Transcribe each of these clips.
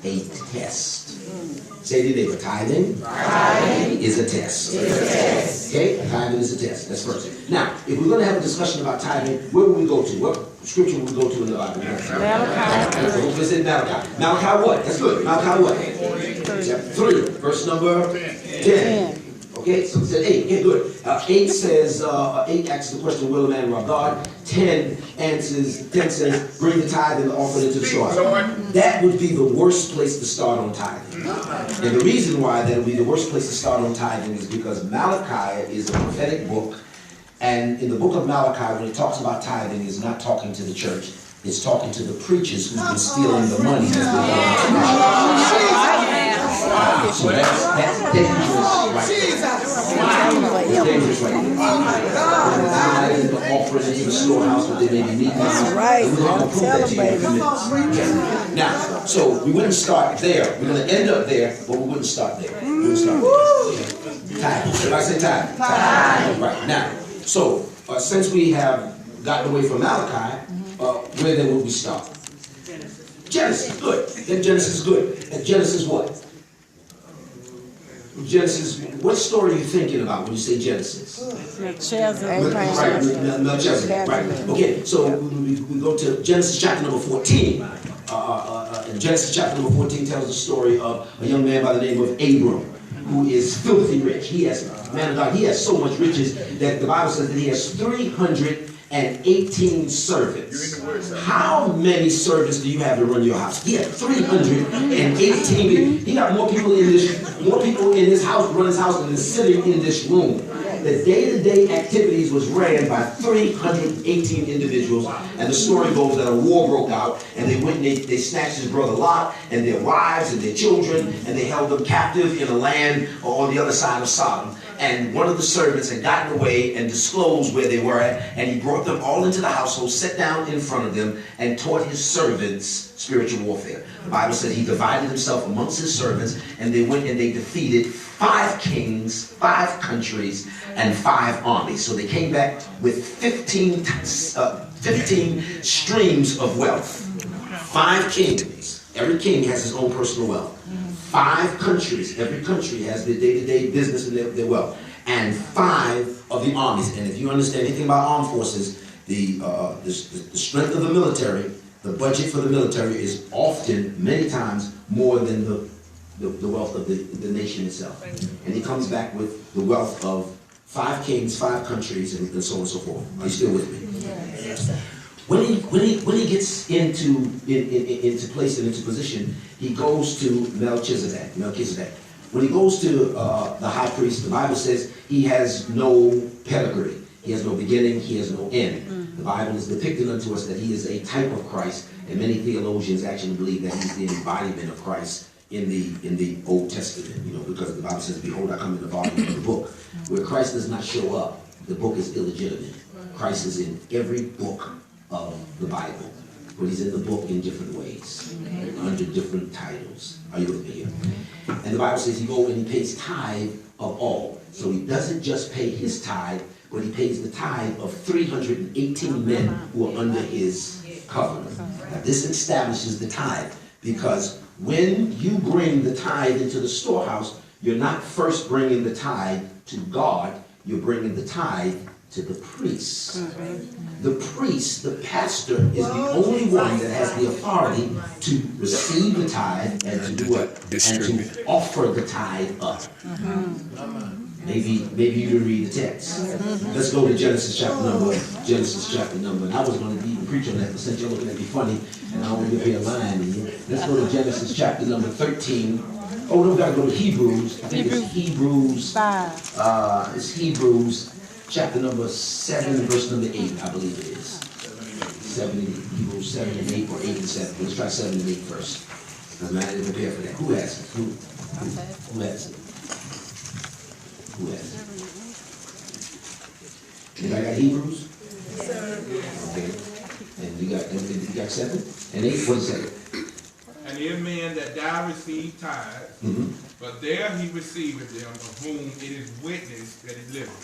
a test. Say to your neighbor, tithing is a test. Okay? Tithing is a test. That's first. Now, if we're going to have a discussion about tithing, where will we go to? What scripture will we go to in the Bible? Malachi. Let's say Malachi. Malachi what? That's good. Malachi what? Chapter 3, verse number 10. Okay, so it said 8. Okay, good. 8 says, 8 asks the question, will a man rob God? 10 says, bring the tithe and the offering into the storehouse. That would be the worst place to start on tithing. And the reason why that would be the worst place to start on tithing is because Malachi is a prophetic book. And in the book of Malachi, when it talks about tithing, it's not talking to the church. It's talking to the preachers who've been stealing the money that's been so that's dangerous right there. That's dangerous right there. The tithe and the offering into the storehouse where they may be meeting. That's right. And we're going to prove that to you in a few minutes. Okay. Now, so we wouldn't start there. We're going to end up there, but we wouldn't start there. We wouldn't start there. Okay. Tithe. Everybody say tithe. Tithe. Right. Now, so since we have gotten away from Malachi, where then would we start? Genesis. Good. Then Genesis is good. And Genesis what? Genesis, what story are you thinking about when you say Genesis? Melchizedek. Right, Melchizedek. Right. Okay, so we go to Genesis chapter number 14. And Genesis chapter number 14 tells the story of a young man by the name of Abram, who is filthy rich. He has, man of God, he has so much riches that the Bible says that he has 318 servants. How many servants do you have to run your house? He had 318. He got more people in his house, run his house, than is sitting in this room. The day-to-day activities was ran by 318 individuals, and the story goes that a war broke out, and they went and they snatched his brother Lot and their wives and their children, and they held them captive in a land on the other side of Sodom. And one of the servants had gotten away and disclosed where they were at, and he brought them all into the household, sat down in front of them, and taught his servants spiritual warfare. The Bible said he divided himself amongst his servants, and they went and they defeated 5 kings, 5 countries, and 5 armies. So they came back with 15 streams of wealth. 5 kings. Every king has his own personal wealth. 5 countries. Every country has their day-to-day business and their wealth. And 5 of the armies. And if you understand anything about armed forces, the strength of the military, the budget for the military is often, many times, more than the wealth of the nation itself. And he comes back with the wealth of 5 kings, 5 countries, and so on and so forth. Are you still with me? Yes. When he gets into place and into position, he goes to Melchizedek. When he goes to the high priest, the Bible says he has no pedigree. He has no beginning. He has no end. The Bible is depicting unto us that he is a type of Christ, and many theologians actually believe that he's the embodiment of Christ in the Old Testament. You know, because the Bible says, "Behold, I come in the volume of the book." Where Christ does not show up, the book is illegitimate. Christ is in every book of the Bible, but he's in the book in different ways, under different titles. Are you with me here? And the Bible says he goes and he pays tithe of all. So he doesn't just pay his tithe, but he pays the tithe of 318 men who are under his covenant. Now this establishes the tithe, because when you bring the tithe into the storehouse, you're not first bringing the tithe to God, you're bringing the tithe to the priest. The priest, the pastor, is the only one that has the authority to receive the tithe and to do what? And to offer the tithe up. Maybe you didn't read the text. Let's go to Genesis chapter number. And I was going to even preach on that, but since you're looking at me funny, and I don't want to be a lion in you, let's go to Genesis chapter number 13. Oh, no, we got to go to Hebrews. I think it's Hebrews 5. It's Hebrews chapter number 7, verse number 8, I believe it is. Hebrews 7 and 8, or 8 and 7. Let's try 7 and 8 first. I'm not even prepared for that. Who has it? Who has it? Who has it? Anybody got Hebrews? Okay. And you got 7 and 8? What does it say? And every man that died received tithes, but there he receiveth them of whom it is witnessed that he liveth.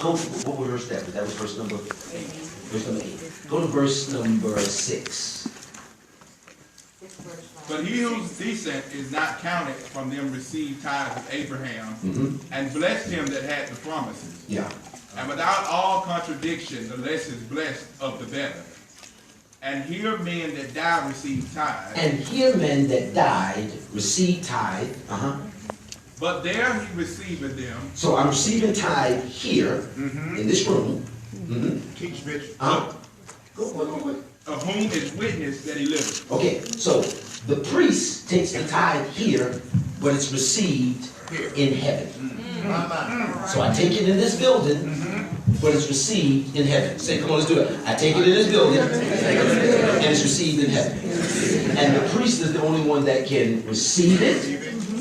Go to, what verse that? That was verse number 8. Verse number 8. Go to verse number 6. But he whose descent is not counted from them received tithes of Abraham, and blessed him that had the promises. Yeah. And without all contradiction, the less is blessed of the better. And here men that die receive tithes. And here men that died received tithe. But there he receiveth them. So I'm receiving tithe here in this room. Teach Bishop. Go. Of whom is witness that he liveth. Okay, so the priest takes the tithe here, but it's received in heaven. So I take it in this building, but it's received in heaven. Say, come on, let's do it. I take it in this building, and it's received in heaven. And the priest is the only one that can receive it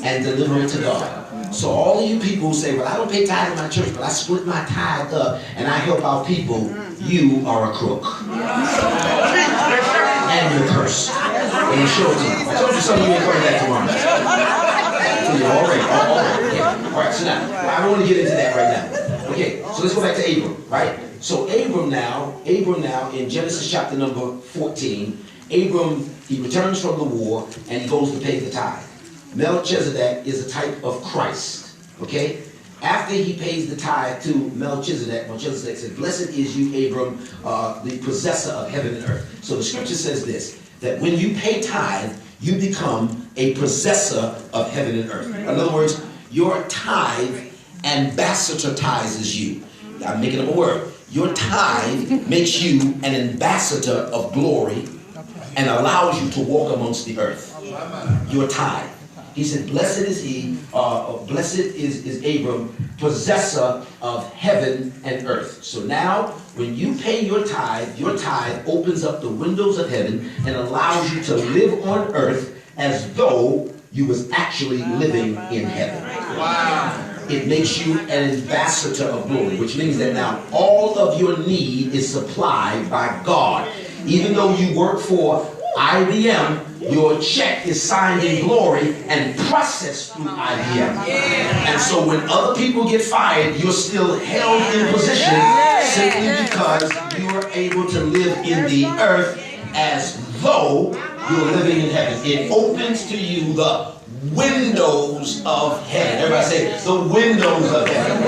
and deliver it to God. So all of you people who say, well, I don't pay tithe in my church, but I split my tithe up and I help out people, you are a crook. And you're cursed. And you show it to you. I told you something, you ain't going to that tomorrow. All right, so now, I don't want to get into that right now. Okay, so let's go back to Abram, right? So Abram now, in Genesis chapter number 14, Abram, he returns from the war and he goes to pay the tithe. Melchizedek is a type of Christ, okay? After he pays the tithe to Melchizedek, Melchizedek said, blessed is you, Abram, the possessor of heaven and earth. So the scripture says this, that when you pay tithe, you become a possessor of heaven and earth. In other words, your tithe ambassadortizes you. I'm making up a word. Your tithe makes you an ambassador of glory and allows you to walk amongst the earth. Your tithe. He said, blessed is he, blessed is Abram, possessor of heaven and earth. So now, when you pay your tithe opens up the windows of heaven and allows you to live on earth as though you was actually living in heaven. Wow. It makes you an ambassador of glory, which means that now all of your need is supplied by God. Even though you work for IBM, your check is signed in glory and processed through IBM. And so when other people get fired, you're still held in position simply because you are able to live in the earth as though you're living in heaven. It opens to you the windows of heaven. Everybody say, the windows of heaven.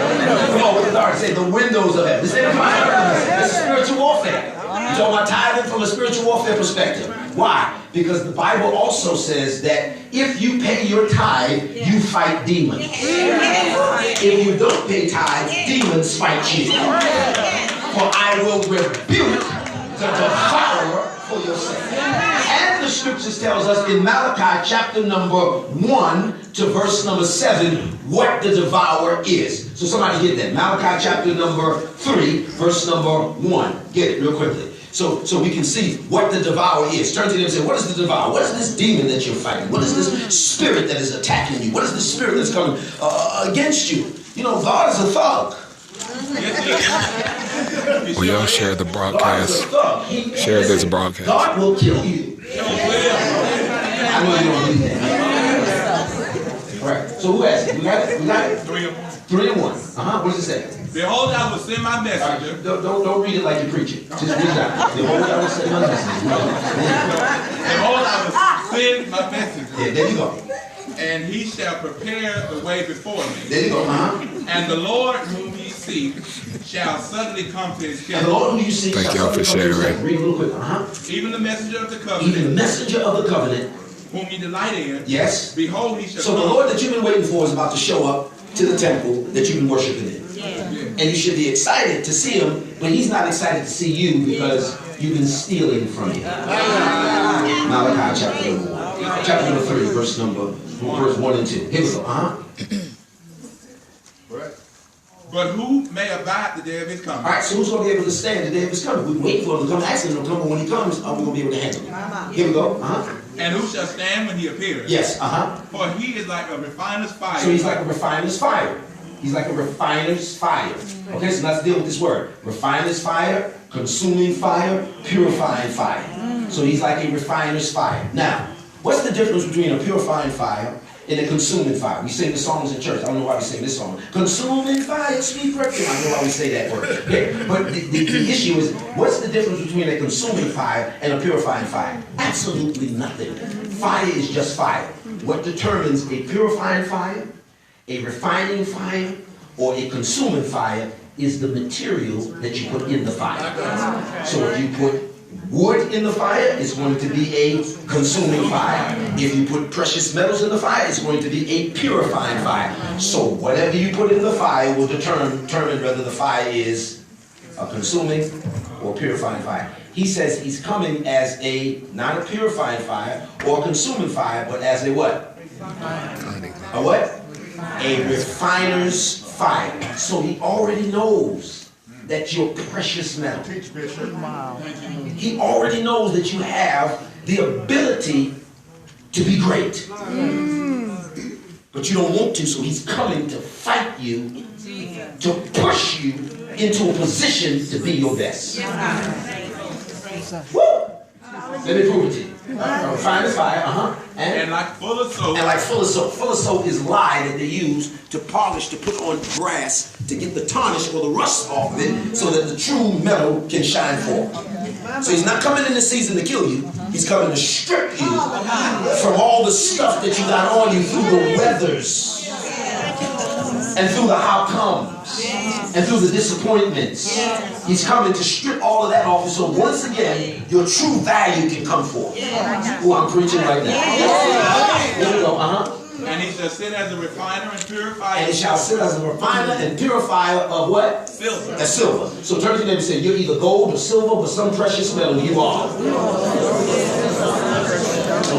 Come on, with the authority, say, the windows of heaven. This ain't a fire. This is spiritual warfare. You're talking about tithing from a spiritual warfare perspective. Why? Because the Bible also says that if you pay your tithe, you fight demons. If you don't pay tithe, demons fight you. For I will rebuke the devourer for your sake. And the scriptures tells us in Malachi chapter number 1 to verse number 7 what the devourer is. So somebody get that. Malachi chapter number 3 verse number 1. Get it real quickly. So we can see what the devourer is. Turn to them and say, what is the devourer? What is this demon that you're fighting? What is this spirit that is attacking you? What is the spirit that's coming against you? You know, God is a thug. Will y'all share the broadcast? Share this broadcast. God will kill you. I know you don't believe that. All right. So who has it? We got it? 3 and 1. 3 and 1. What does it say? Behold, I will send my messenger. Right. Don't read it like you're preaching. Just read it out. Behold, I will send my messenger. Behold, I will send my messenger. Yeah, there you go. And he shall prepare the way before me. There you go. And the Lord whom ye seek shall suddenly come to his And the Lord who you seek Thank shall y'all for suddenly come to his sharing. Read a little quick. Even the messenger of the Even covenant, the messenger of the covenant. whom ye delight in. Yes. Behold, he shall So the come. Lord that you've been waiting for is about to show up to the temple that you've been worshiping in. And you should be excited to see him, but he's not excited to see you because you've been stealing from him. Malachi chapter number 1. Chapter number 3, verse 1 and 2. Here we go. But who may abide the day of his coming? All right, so who's going to be able to stand the day of his coming? We're waiting for him to come, asking him to come, but when he comes, are we going to be able to handle him? Here we go. And who shall stand when he appears? Yes, For he is like a refiner's fire. So he's like a refiner's fire. He's like a refiner's fire. Okay, so let's deal with this word. Refiner's fire, consuming fire, purifying fire. So he's like a refiner's fire. Now, what's the difference between a purifying fire in the consuming fire. We sing the songs in church. I don't know why we sing this song. Consuming fire, sweet perfume. I don't know why we say that word. Okay? But the issue is, what's the difference between a consuming fire and a purifying fire? Absolutely nothing. Fire is just fire. What determines a purifying fire, a refining fire, or a consuming fire is the material that you put in the fire. So if you put wood in the fire, it's going to be a consuming fire. If you put precious metals in the fire, it's going to be a purifying fire. So whatever you put in the fire will determine whether the fire is a consuming or purifying fire. He says he's coming as not a purifying fire or a consuming fire, but as a what? A what? A refiner's fire. So he already knows that you're precious metal. He already knows that you have the ability to be great. But you don't want to, so he's coming to fight you, to push you into a position to be your best. Woo! Let me prove it to you. Refine the fire, And like full of soap. And like full of soap. Full of soap is lye that they use to polish, to put on brass, to get the tarnish or the rust off of it, so that the true metal can shine forth. So he's not coming in this season to kill you. He's coming to strip you from all the stuff that you got on you through the weathers, and through the how comes, and through the disappointments. He's coming to strip all of that off, so once again, your true value can come forth. Oh, I'm preaching right now. Here we go, And he shall sit as a refiner and purifier. And he shall sit as a refiner and purifier of what? Silver. That's silver. So turn to them and say, you're either gold or silver, but some precious metal you are.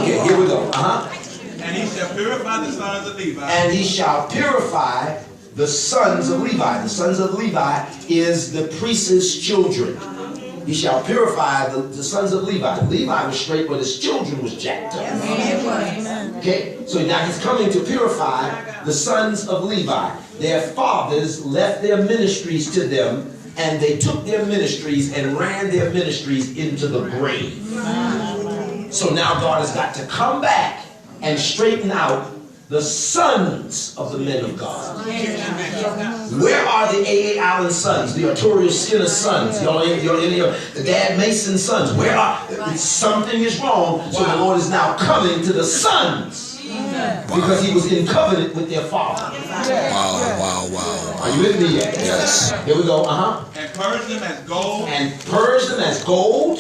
Okay, here we go. And he shall purify the sons of Levi. And he shall purify the sons of Levi. The sons of Levi is the priest's children. He shall purify the sons of Levi. Levi was straight, but his children was jacked up. Okay, so now he's coming to purify the sons of Levi. Their fathers left their ministries to them, and they took their ministries and ran their ministries into the grave. So now God has got to come back and straighten out the sons of the men of God. Where are the A.A. Allen sons, the Arturo Skinner sons, y'all in here, the Dad Mason sons? Where are, something is wrong, so the Lord is now coming to the sons, because he was in covenant with their father. Wow. Are you with me yet? Yes. Here we go, And purge them as gold. And purge them as gold,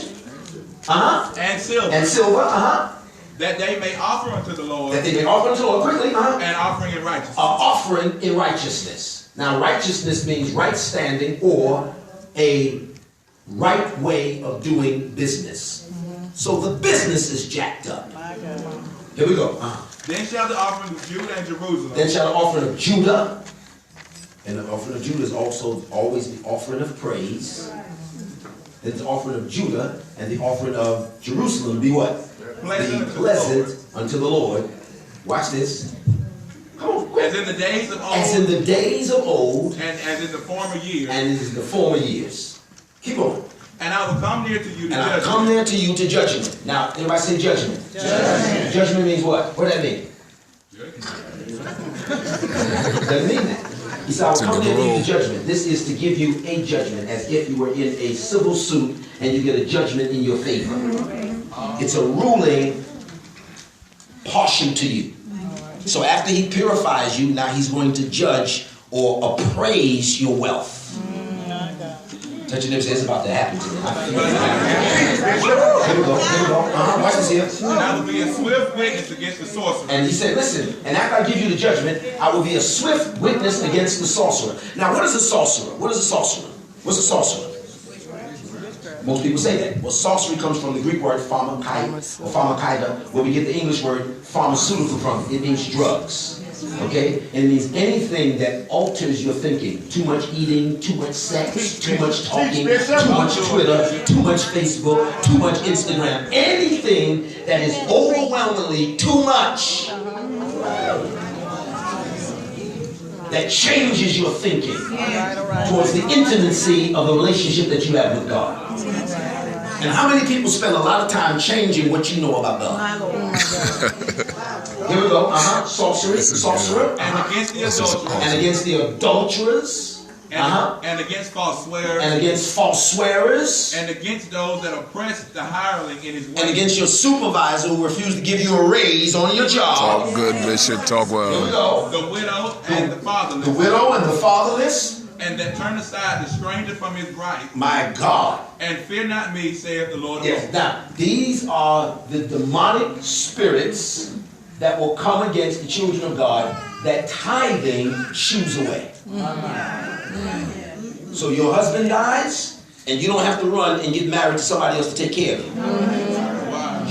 And silver. and silver, That they may offer unto the Lord. that they may offer unto the Lord quickly, An offering in righteousness. offering in righteousness. Now, righteousness means right standing or a right way of doing business. So the business is jacked up. Here we go. Then shall the offering of Judah and Jerusalem. Then shall the offering of Judah, and the offering of Judah is also always the offering of praise. Then the offering of Judah and the offering of Jerusalem be what? Be pleasant unto the Lord. Watch this. Come on, quick. As in the days of old. As in the days of old, And as in the former years. and in the former years. Keep on. And I will come near to you to And I judge come you. there to you to judgment. Now, everybody say judgment. Judgment means what? What does that mean? Doesn't mean that. He said, I will come there to you to judgment. This is to give you a judgment, as if you were in a civil suit and you get a judgment in your favor. It's a ruling partial to you. So after he purifies you, now he's going to judge or appraise your wealth. Touch your neighbor, say it's about to happen to you. Here we go. Watch this here. And I will be a swift witness against the sorcerer. And he said, listen, and after I give you the judgment, I will be a swift witness against the sorcerer. Now, what is a sorcerer? What is a sorcerer? What's a sorcerer? Most people say that. Well, sorcery comes from the Greek word pharmakeia, where we get the English word pharmaceutical from. It means drugs. Okay? And it means anything that alters your thinking. Too much eating, too much sex, too much talking, too much Twitter, too much Facebook, too much Instagram. Anything that is overwhelmingly too much that changes your thinking towards the intimacy of the relationship that you have with God. And how many people spend a lot of time changing what you know about God? Here we go. Sorcery, sorcerer, and against the adulterers, and against the adulterers, and against false swearers, and against false swearers, and against those that oppress the hireling in his way, and against your supervisor who refused to give you a raise on your job. Talk good, Bishop. Talk Here we well. go. the widow and the fatherless, The widow and the fatherless. and that turn aside the stranger from his right, My God. and fear not me, saith the Lord of Yes. hosts. Now, these are the demonic spirits that will come against the children of God that tithing shoos away. So your husband dies, and you don't have to run and get married to somebody else to take care of you. Wow.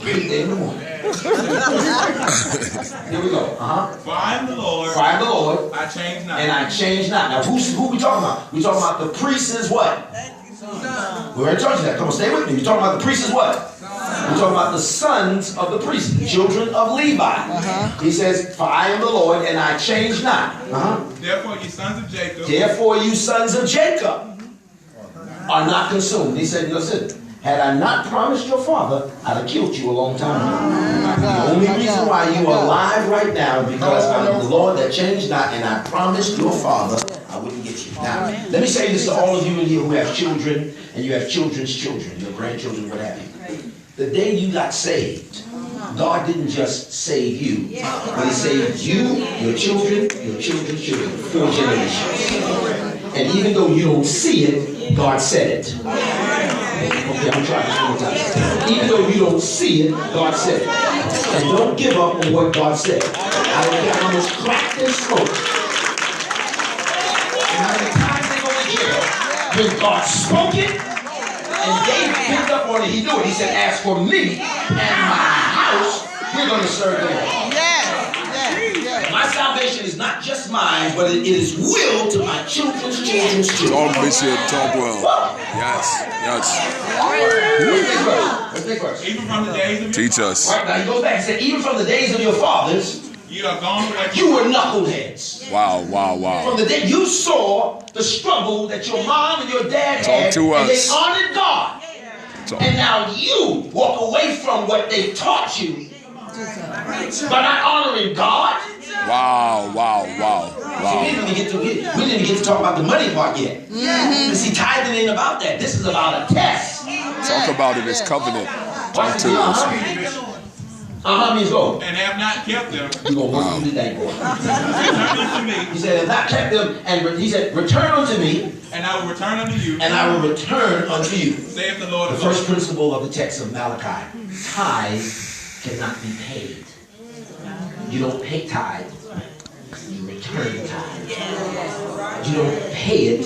Great day in the morning. Here we go. For I am the Lord, For I am the Lord, I change not. and I change not. Now, who we talking about? We talking about the priest is what? We already told you that. Come on, stay with me. We talking about the priest is what? We're talking about the sons of the priest, the children of Levi. He says, for I am the Lord, and I change not. Therefore, ye sons of Jacob, Therefore, you sons of Jacob are not consumed. He said, listen, had I not promised your father, I'd have killed you a long time ago. The only reason why you are alive right now is because I'm the Lord that changed not, and I promised your father I wouldn't get you. Now, let me say this to all of you in here who have children, and you have children's children, your grandchildren, what have you. The day you got saved, God didn't just save you, but He saved you, your children, your children's children, 4 generations. And even though you don't see it, God said it. Okay, I'm trying this one more time. Even though you don't see it, God said it. And don't give up on what God said. I don't care how much crack and smoke. And how many times they go to jail. When God spoke it, and David picked up on it, he knew it. He said, as for me and my house, we're going to serve the Lord. My salvation is not just mine, but it is will to my children's children's children. Talk, Bishop. Talk well. Yes. Let's take first. even from the days of your Teach fathers, us. Right now, he goes back and said, even from the days of your fathers, you are gone away. you were knuckleheads. Wow. From the day you saw the struggle that your mom and your dad Talk had, to and they us. honored God. Talk. And now you walk away from what they taught you by not honoring God. Wow. We didn't even get to talk about the money part yet. But see, tithing ain't about that. This is about a test. Talk about it. It's covenant. Talk to us. Means go. And have not kept them. You gonna work through today, boy. Return unto me, He said, have not kept them, and he said, return unto me, and I will return unto you, and I will return unto you. saith the Lord The of first hosts. principle of the text of Malachi: tithe cannot be paid. You don't pay tithe. You return tithe. You don't pay it.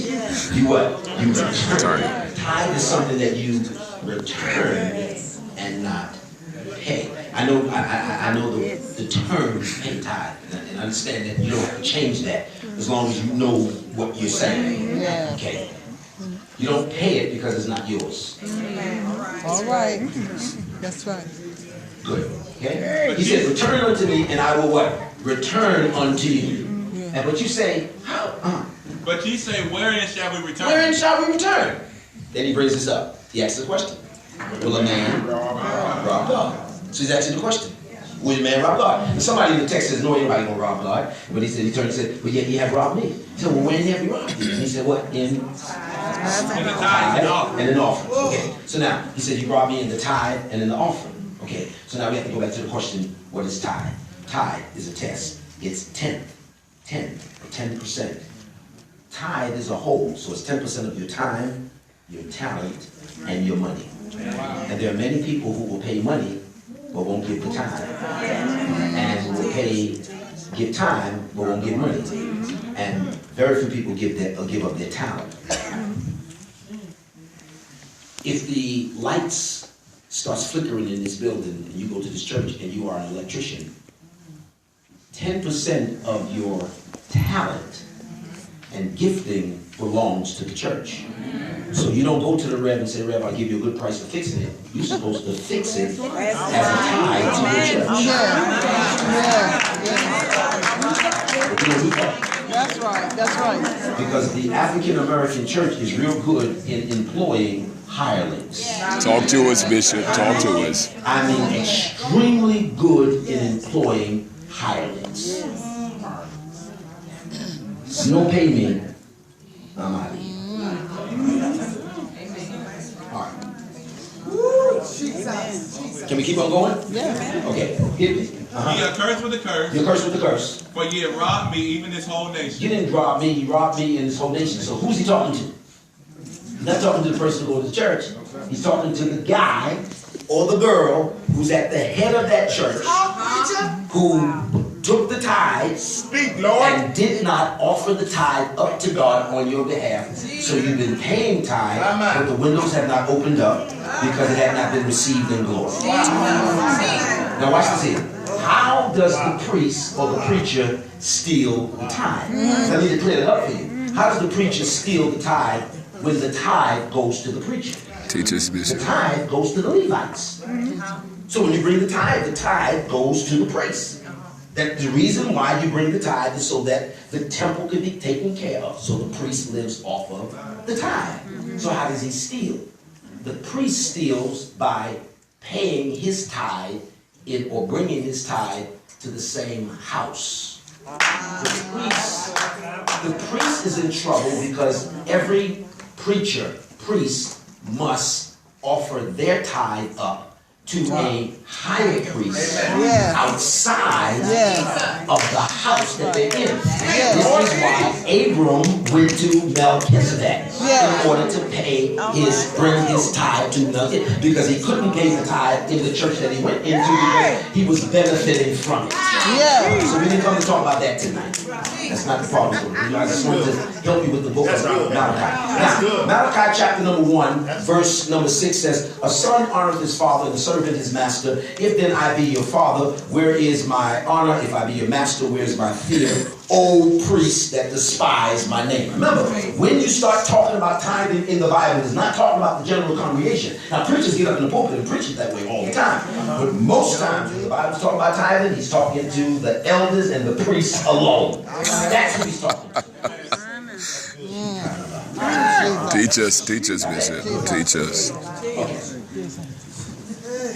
You what? You return. Tithe is something that you return and not pay. I know the term pay tithe, and I understand that you don't have to change that as long as you know what you're saying. Okay. You don't pay it because it's not yours. All right. That's right. Good. Okay? He said, return unto me, and I will what? Return unto you. And but you say, how? But ye say, wherein shall we return? Wherein shall we return? Then he brings this up. He asks the question. Will a man rob God? So he's asking the question. Will a man rob God? And somebody in the text says, no, anybody gonna rob God. But he said, he turned and said, but yet you have robbed me. He said, well, when have you robbed me? And he said, what? In In the tithe and offering. and an offering. Okay. So now, he said, you robbed me in the tithe and in the offering. Okay. So now we have to go back to the question, what is tithe? Tithe is a test. It's 10 or 10%. Tithe is a whole, so it's 10% of your time, your talent, and your money. And there are many people who will pay money but won't give the time, and will give time but won't give money. And very few people give up their talent. If the lights starts flickering in this building and you go to this church and you are an electrician, 10% of your talent and gifting belongs to the church. So you don't go to the Rev and say, Rev, I'll give you a good price for fixing it. You're supposed to fix it as a tithe to the church. But, you know, That's right. That's right. Because the African American church is real good in employing hirelings. Talk to us, Bishop. Talk to us. I mean, extremely good in employing hirelings. So you don't pay me, I'm out of here. All right. Can we keep on going? Yeah. Okay, hit me. Ye are cursed with a curse, You're cursed with the curse. for ye have robbed me, even this whole nation. You didn't rob me, you robbed me and this whole nation. So who's he talking to? He's not talking to the person who goes to church. He's talking to the guy or the girl who's at the head of that church, who took the tithe Speak, Lord. and did not offer the tithe up to God on your behalf. So you've been paying tithe, but the windows have not opened up because it had not been received in glory. Now watch this here. How does the priest or the preacher steal the tithe? I need to clear it up for you. How does the preacher steal the tithe when the tithe goes to the preacher? Teach us, The Bishop. tithe goes to the Levites. So when you bring the tithe goes to the priest. That the reason why you bring the tithe is so that the temple can be taken care of. So the priest lives off of the tithe. So how does he steal? The priest steals by paying his tithe or bringing his tithe to the same house. The priest is in trouble because every priest must offer their tithe up to a higher priest outside of the house that they're in. This is why Abram went to Melchizedek in order to bring his tithe to Melchizedek, because he couldn't pay the tithe in the church that he went into because he was benefiting from it. So we didn't come to talk about that tonight. That's not the problem. I just wanted to help you with the book of Malachi. Now, Malachi chapter number 1, verse number 6 says, "A son honoreth his father, and the servant his master. If then I be your father, where is my honor? If I be your master, where is my fear? O priests that despise my name." Remember, when you start talking about tithing in the Bible, it's not talking about the general congregation. Now, preachers get up in the pulpit and preach it that way all the time. But most times when the Bible's talking about tithing, he's talking to the elders and the priests alone. That's who he's talking to. Teach us, Bishop. Teach us. Okay.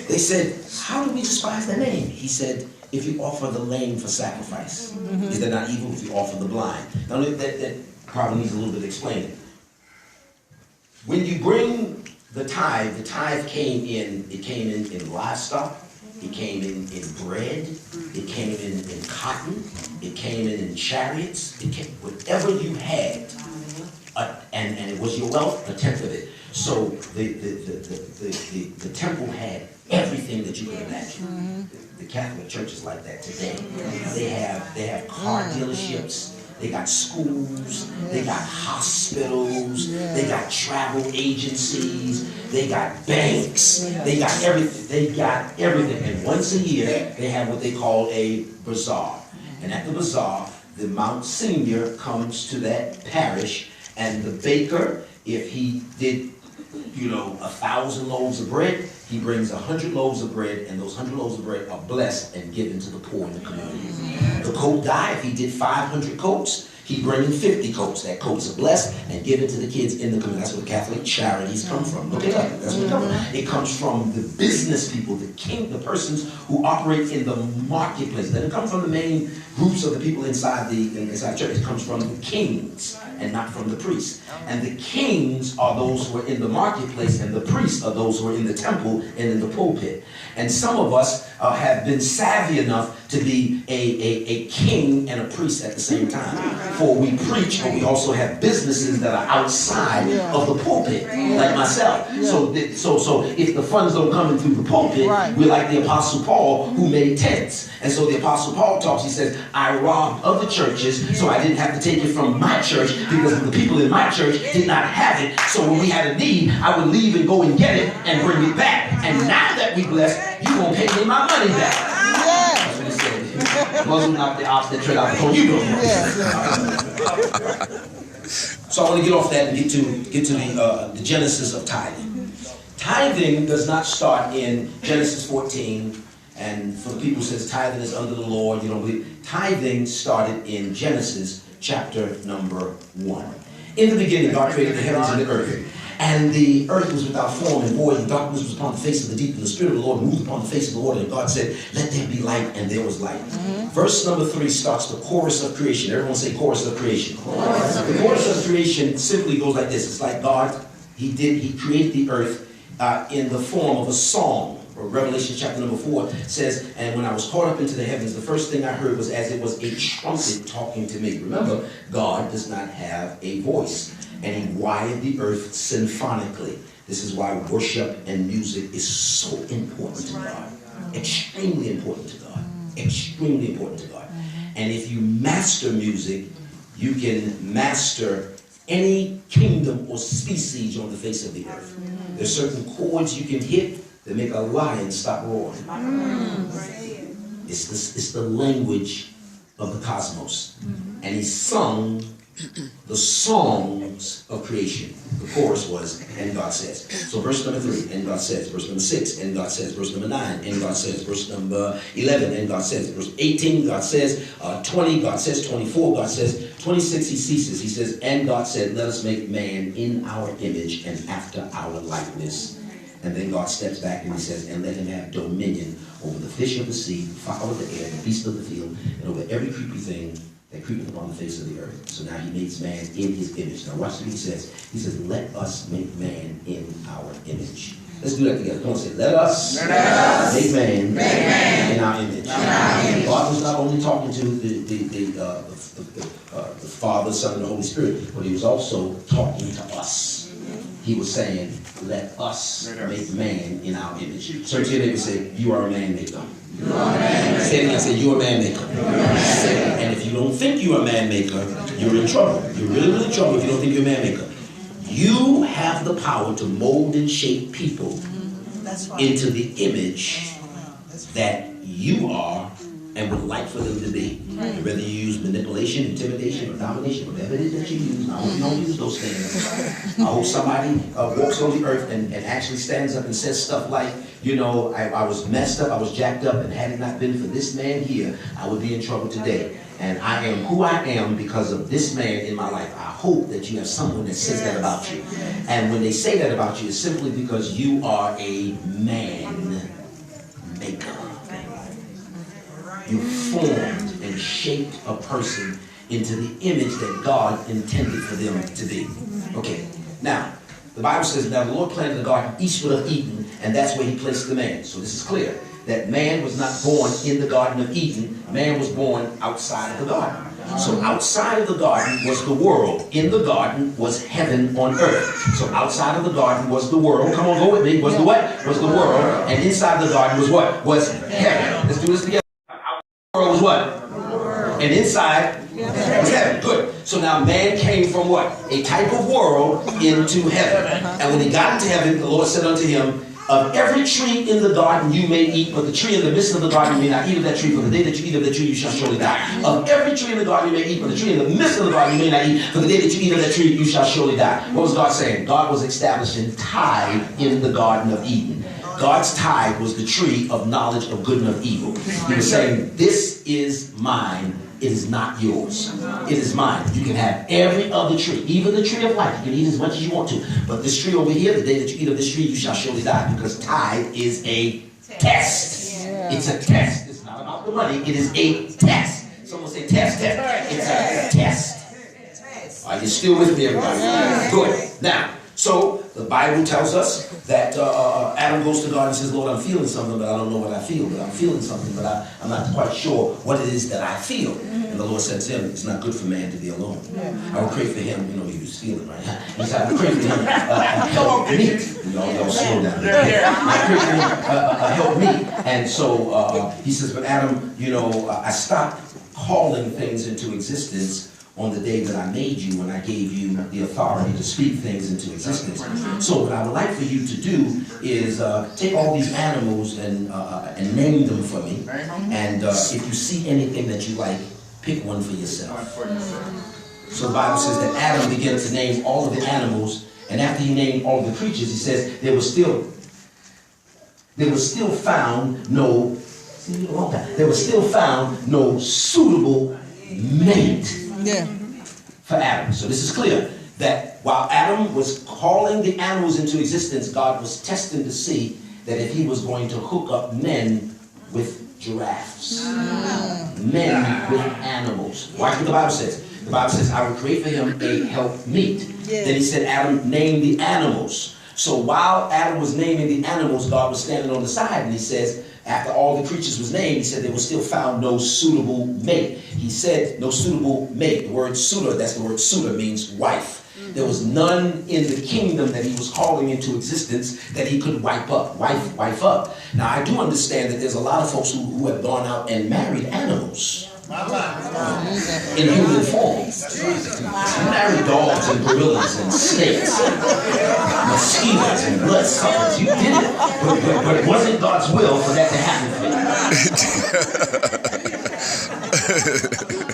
They said, "How do we despise the name?" He said, "If you offer the lame for sacrifice, is that not evil if you offer the blind?" Now that probably needs a little bit of explaining. When you bring the tithe came in livestock, it came in bread, it came in cotton, it came in chariots, whatever you had, and it was your wealth, a tenth of it. So the temple had everything that you could imagine. The Catholic Church is like that today. They have car dealerships. They got schools, they got hospitals, they got travel agencies, they got banks, they got everything. And once a year, they have what they call a bazaar. And at the bazaar, the Mount Senior comes to that parish, and the baker, if he did 1,000 loaves of bread, he brings 100 loaves of bread, and those 100 loaves of bread are blessed and given to the poor in the community. The coat guy, if he did 500 coats, he brings 50 coats. That coats are blessed and given to the kids in the community. That's where Catholic charities come from. Look it up. That's where it comes from. It comes from the business people, the persons who operate in the marketplace. It doesn't come from the main groups of the people inside the church. It comes from the kings and not from the priests. And the kings are those who are in the marketplace, and the priests are those who are in the temple and in the pulpit. And some of us have been savvy enough to be a king and a priest at the same time. For we preach, but we also have businesses that are outside of the pulpit, like myself. So if the funds don't come in through the pulpit, we're like the Apostle Paul, who made tents. And so the Apostle Paul talks, he says, "I robbed other churches, so I didn't have to take it from my church, because the people in my church did not have it. So when we had a need, I would leave and go and get it and bring it back. And now that we blessed, you won't pay me my money back." That's what he said. Wasn't not the ops that tread out before you go. So I want to get off that and get to the genesis of tithing. Tithing does not start in Genesis 14. And for the people who says tithing is under the Lord, you don't believe. Tithing started in Genesis chapter number 1. In the beginning, God created the heavens and the earth. And the earth was without form and void, and darkness was upon the face of the deep, and the Spirit of the Lord moved upon the face of the water. And God said, let there be light, and there was light. Verse number 3 starts the chorus of creation. Everyone say chorus of creation. The chorus of creation simply goes like this. It's like God, He created the earth in the form of a song. Revelation chapter number 4 says, and when I was caught up into the heavens, the first thing I heard was as it was a trumpet talking to me. Remember, God does not have a voice, and He wired the earth symphonically. This is why worship and music is so important to God. Extremely important to God. Extremely important to God. And if you master music, you can master any kingdom or species on the face of the earth. There's certain chords you can hit that make a lion stop roaring. It's the language of the cosmos. And He sung the songs of creation. The chorus was, and God says. So verse number 3, and God says. Verse number 6, and God says. Verse number 9, and God says. Verse number 11, and God says. Verse 18, God says. 20, God says. 24, God says. 26, He ceases. He says, and God said, let us make man in our image and after our likeness. And then God steps back and He says, and let him have dominion over the fish of the sea, the fowl of the air, the beast of the field, and over every creepy thing that creepeth upon the face of the earth. So now He makes man in His image. Now watch what He says. He says, let us make man in our image. Let's do that together. Come on, say, let us make man in our image. God was not only talking to the Father, Son, and the Holy Spirit, but He was also talking to us. He was saying, let us make man in our image. Turn to your neighbor and say, you are a man maker. Say it again, say, you're a man maker. And if you don't think you're a man maker, you're in trouble. You're really, really in trouble if you don't think you're a man maker. You have the power to mold and shape people into the image that you are and would like for them to be. And whether you use manipulation, intimidation, or domination, whatever it is that you use, I hope you don't use those things. I hope somebody walks on the earth and actually stands up and says stuff like, you know, I was messed up, I was jacked up, and had it not been for this man here, I would be in trouble today. And I am who I am because of this man in my life. I hope that you have someone that says that about you. And when they say that about you, it's simply because you are a man maker. You formed and shaped a person into the image that God intended for them to be. Okay, now, the Bible says, now the Lord planted the garden eastward of Eden, and that's where He placed the man. So this is clear, that man was not born in the Garden of Eden. Man was born outside of the garden. So outside of the garden was the world. In the garden was heaven on earth. So outside of the garden was the world. Come on, go with me. Was the what? Was the world. And inside the garden was what? Was heaven. Let's do this together. The world was what? And inside was heaven. Good. So now man came from what? A type of world into heaven. And when he got into heaven, the Lord said unto him, of every tree in the garden you may eat, but the tree in the midst of the garden you may not eat of that tree, for the day that you eat of that tree you shall surely die. Of every tree in the garden you may eat, but the tree in the midst of the garden you may not eat, for the day that you eat of that tree you shall surely die. What was God saying? God was establishing tithe in the Garden of Eden. God's tithe was the tree of knowledge of good and of evil. He was saying, this is mine. It is not yours. It is mine. You can have every other tree, even the tree of life. You can eat as much as you want to. But this tree over here, the day that you eat of this tree, you shall surely die. Because tithe is a test. It's a test. It's not about the money. It is a test. Someone say test, test. It's a test. Are you still with me, everybody? Good. Now, so the Bible tells us that Adam goes to God and says, Lord, I'm feeling something, but I don't know what I feel. But I'm feeling something, but I'm not quite sure what it is that I feel. And the Lord said to him, it's not good for man to be alone. I will pray for him. You know, he was feeling, right? He said, I will pray for him. Help me. Y'all slow down. I pray for him. Help me. And so he says, but Adam, you know, I stopped calling things into existence on the day that I made you, when I gave you the authority to speak things into existence. So what I would like for you to do is take all these animals and name them for me. And if you see anything that you like, pick one for yourself. So the Bible says that Adam began to name all of the animals, and after he named all of the creatures, he says there was still found no suitable mate. Yeah. for Adam. So this is clear that while Adam was calling the animals into existence, God was testing to see that if he was going to hook up men with giraffes, men with animals. Watch what the Bible says. The Bible says, I will create for him a helpmeet. Yes. Then he said, Adam, name the animals. So while Adam was naming the animals, God was standing on the side, and he says, after all the creatures was named, he said there was still found no suitable mate. He said no suitable mate. The word suitor, that's the word suitor, means wife. There was none in the kingdom that he was calling into existence that he could wife up. Now I do understand that there's a lot of folks who have gone out and married animals in human form. You married dogs and gorillas and snakes, mosquitoes and bloodsuckers. You did it, but it wasn't God's will for that to happen for you.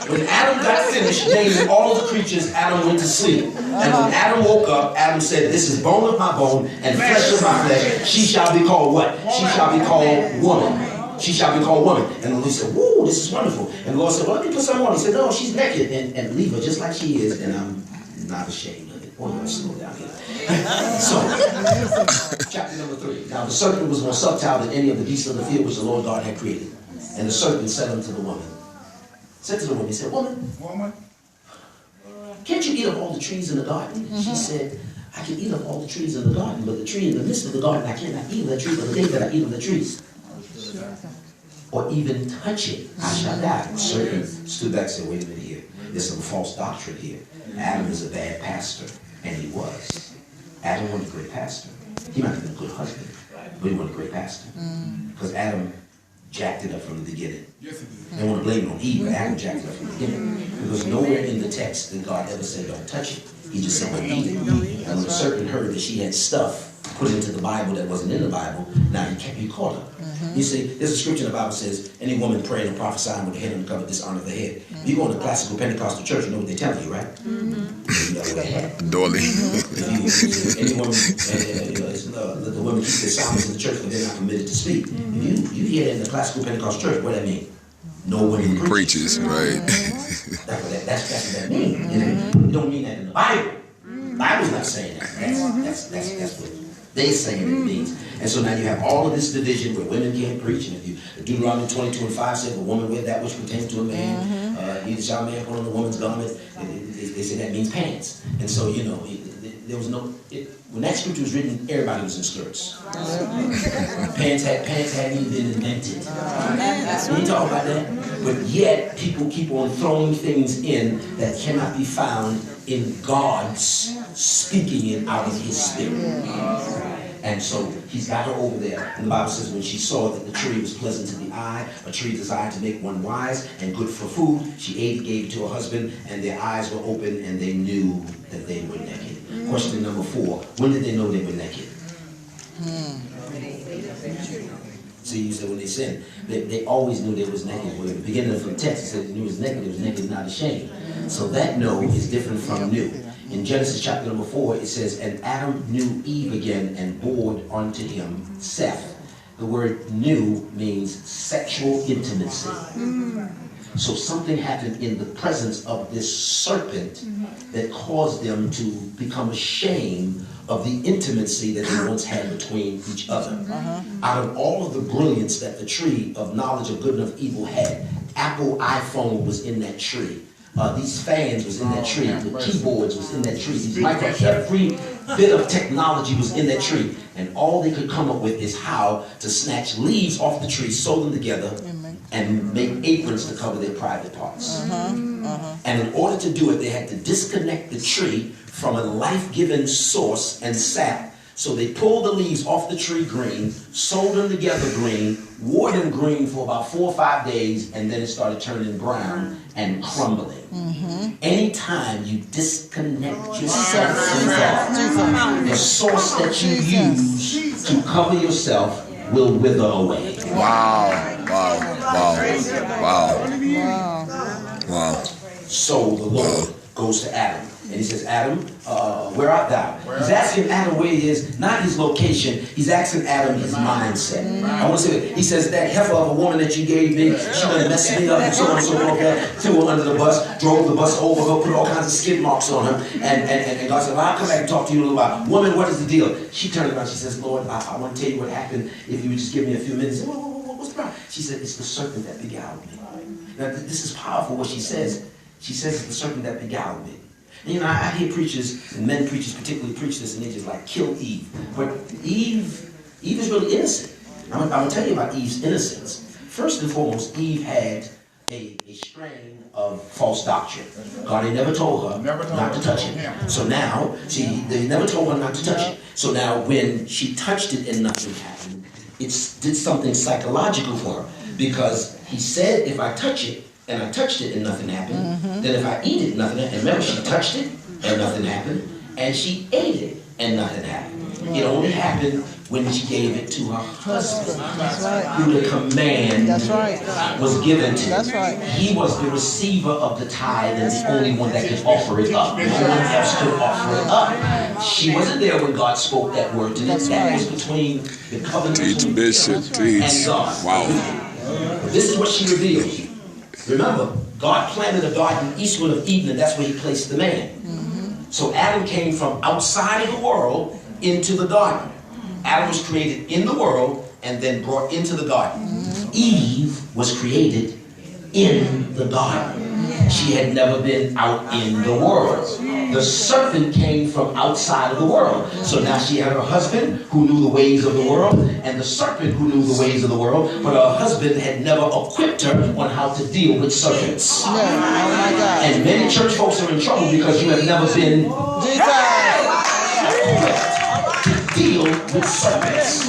When Adam got finished naming all of the creatures, Adam went to sleep. And when Adam woke up, Adam said, this is bone of my bone and flesh of my flesh. She shall be called what? She shall be called woman. She shall be called woman. And the Lord said, whoa, this is wonderful. And the Lord said, well, let me put some on. He said, no, she's naked. And leave her just like she is. And I'm not ashamed of it. Boy, you slow down here. So, chapter number 3. Now the serpent was more subtle than any of the beasts of the field which the Lord God had created. And the serpent said unto the woman, he said, woman, can't you eat of all the trees in the garden? She said, I can eat of all the trees in the garden, but the tree in the midst of the garden, I cannot eat of the tree, but the day that I eat of the trees, or even touch it, I shall die. The serpent stood back and said, wait a minute here. There's some false doctrine here. Adam is a bad pastor, and he was. Adam wasn't a great pastor. He might have been a good husband, but he wasn't a great pastor. Because Adam jacked it up from the beginning. Yes, it did. They want to blame it on Eve, but Adam jacked it up from the beginning. Because nowhere in the text did God ever say, don't touch it. He just said, don't eat it. And when the serpent heard that she had stuff put into the Bible that wasn't in the Bible, now he caught her. You see, there's a scripture in the Bible that says, any woman praying or prophesying with the head uncovered dishonor the head. You go in the classical Pentecostal church, you know what they tell you, right? You know what they have. Doily. Any woman, the women keep their silence in the church, but they're not permitted to speak. You hear that in the classical Pentecostal church, what that mean? No women preaches, right? That's what that means. It don't mean that in the Bible. The Bible's not saying that. That's what they're saying it means. And so now you have all of this division where women can't preach. And if you Deuteronomy 22:5 said, a woman wear that which pertains to a man, neither shall a man put on a woman's garment. They say that means pants. And so, you know, there was no, when that scripture was written, everybody was in skirts. Pants hadn't even been invented. We talk about that. But yet, people keep on throwing things in that cannot be found in God's speaking it out of his spirit. And so he's got her over there. And the Bible says when she saw that the tree was pleasant to the eye, a tree designed to make one wise and good for food, she ate it, gave it to her husband, and their eyes were open and they knew that they were naked. Question number 4, when did they know they were naked? See, you said when they sinned, they always knew they was naked. Well, at the beginning of the text, it said they knew it was naked, not ashamed. So that know is different from new. In Genesis chapter number 4, it says, and Adam knew Eve again and bore unto him Seth. The word knew means sexual intimacy. So something happened in the presence of this serpent that caused them to become ashamed of the intimacy that they once had between each other. Out of all of the brilliance that the tree of knowledge of good and of evil had, Apple iPhone was in that tree. These fans was in that tree. The keyboards was in that tree. These every bit of technology was in that tree. And all they could come up with is how to snatch leaves off the tree, sew them together, and make aprons to cover their private parts. And in order to do it, they had to disconnect the tree from a life-giving source and sap. So they pulled the leaves off the tree green, sewed them together green, wore them green for about 4 or 5 days, and then it started turning brown and crumbling. Anytime you disconnect yourself from God, the source that you use to cover yourself will wither away. Wow. So the Lord goes to Adam, and he says, Adam, Where art thou? He's asking Adam where he is, not his location. He's asking Adam his mindset. I want to say that. He says, that heifer of a woman that you gave me, she done messed me up and so on and so forth. Threw her under the bus, drove the bus over her, put all kinds of skid marks on her. And God said, well, I'll come back and talk to you in a little while. Woman, what is the deal? She turned around, she says, Lord, I want to tell you what happened if you would just give me a few minutes. What's the problem? She said, it's the serpent that beguiled me. Now, this is powerful what she says. She says it's the serpent that beguiled me. And, you know, I hear preachers, and men preachers particularly preach this, and they just like, kill Eve. But Eve is really innocent. I'm going to tell you about Eve's innocence. First and foremost, Eve had a strain of false doctrine. God had never told her not to touch it. So now, they never told her not to touch it. So now when she touched it and nothing happened, it did something psychological for her. Because he said, if I touch it, and I touched it and nothing happened, then if I eat it, nothing happened. And remember, she touched it and nothing happened, and she ate it and nothing happened. It only happened when she gave it to her husband, who the command was given to. That's right. He was the receiver of the tithe and the only one that could offer it up. No one else could offer it up. She wasn't there when God spoke that word to them. That was between the covenant Teach, Bishop, teach. and God. Wow. This is what she reveals. Remember, God planted a garden eastward of Eden, and that's where he placed the man. So Adam came from outside of the world into the garden. Adam was created in the world and then brought into the garden. Eve was created in the garden. She had never been out in the world. The serpent came from outside of the world. So now she had her husband who knew the ways of the world, and the serpent who knew the ways of the world, but her husband had never equipped her on how to deal with serpents. Oh my God. And many church folks are in trouble because you have never been equipped to deal with serpents.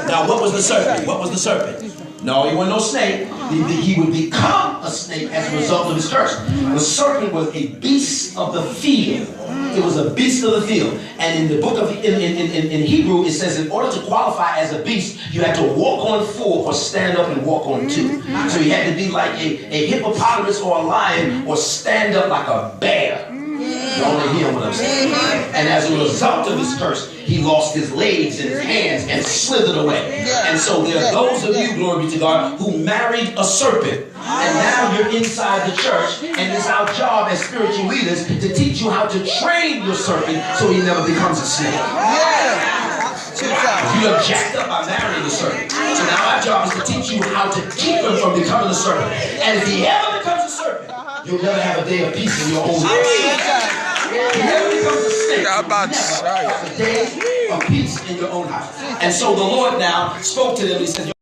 Now, what was the serpent? What was the serpent? No, he wasn't no snake. He would become a snake as a result of his curse. The serpent was a beast of the field. It was a beast of the field. And in the book of in Hebrew, it says in order to qualify as a beast, you had to walk on four or stand up and walk on two. So you had to be like a hippopotamus or a lion or stand up like a bear. You only hear what I'm saying. And as a result of his curse, he lost his legs and his hands and slithered away. And so there are those of you, glory be to God, who married a serpent. And now you're inside the church, and it's our job as spiritual leaders to teach you how to train your serpent so he never becomes a snake. You are jacked up by marrying a serpent. So now our job is to teach you how to keep him from becoming a serpent. And if he ever becomes a serpent, you'll never have a day of peace in your own house. If he ever becomes a snake, you'll never have a day of peace in your own house. And so the Lord now spoke to them. He said,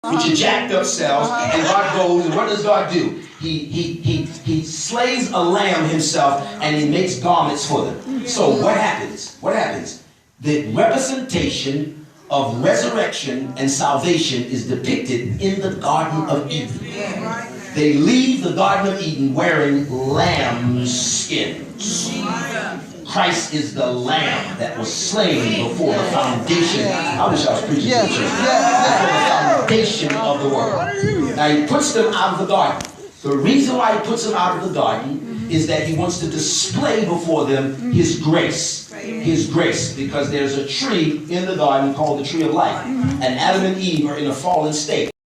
with your jacked up selves, and God goes, and what does God do? He slays a lamb himself, and he makes garments for them. So what happens? What happens? The representation of resurrection and salvation is depicted in the Garden of Eden. They leave the Garden of Eden wearing lamb skins. Christ is the lamb that was slain before the foundation. I wish I was preaching to the church. Before the foundation of the world. Now he puts them out of the garden. The reason why he puts them out of the garden is that he wants to display before them his grace. His grace. Because there's a tree in the garden called the tree of life. And Adam and Eve are in a fallen state.